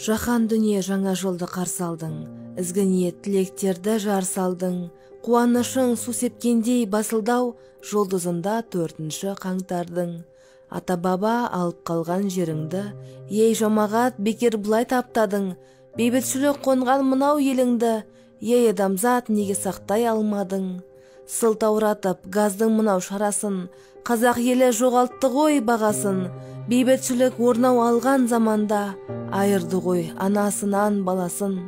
Жаһан дүние жаңа жылды қарсы алдың, ізгі ниет тілектерді жар салдың, қуанышың су сепкендей басылдау жұлдызында 4 қаңтардың. Ата-баба алып қалған жеріңді, ей жамағат бекер бұлай таптадың, бейбітшілік қонған мынау еліңді, ей адамзат неге сақтай алмадың? Сылтауратып газдың мынау шарасын, қазақ елі жоғалтты ғой бағасын, бейбітшілік орнау алған заманда, айырды ғой анасынан баласын.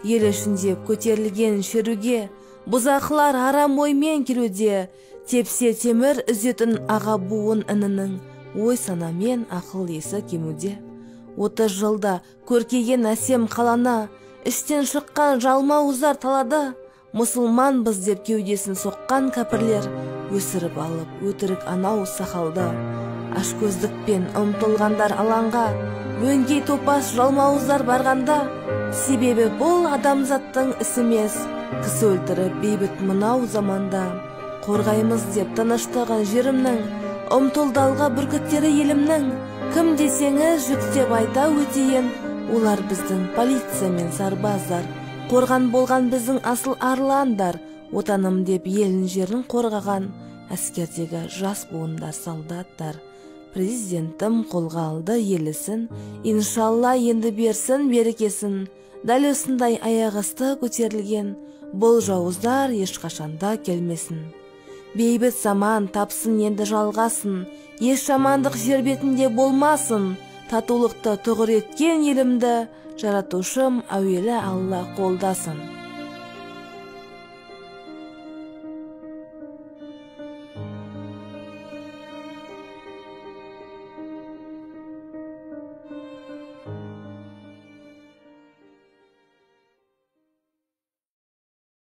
Ел ішінде көтерілген шеруге, бұзақылар арам оймен келуде, тепсе темір үзетін аға буын інінің, ой санамен ақыл есі кемуде. 30 жылда көркейген әсем қаланы, іштен шыққан жалмауыздар талады, мұсылманбыз деп кеудесін соққан кәпірлер, өсіріп алып өтірік анау сақалды. Ашкөздікпен ұмтылғандар алаңға, өңгей топас жалмауыздар барғанда, себебі бұл адамзаттың ісі емес, кісі өлтіріп бейбіт мынау заманда. Қорғаймыз деп тыныштығын жерімнің, ұмтылдалға бүркіттері елімнің, кім десеңіз жүктеп айта өтейін, олар біздің полиция мен сарбаздар, қорған болған біздің асыл арландар, отаным деп елін жерін қорғаған әскердегі жас буындар солдаттар. Президентім қолға алды елісін, иншалла енді берсін берекесін, дәл осындай аяғысты көтерілген бұл жауыздар ешқашанда келмесін. Бейбіт заман тапсын енді жалғасын, еш жамандық жер бетінде болмасын, татулықты тұғыр еткен елімді жаратушым әуелі Алла қолдасын.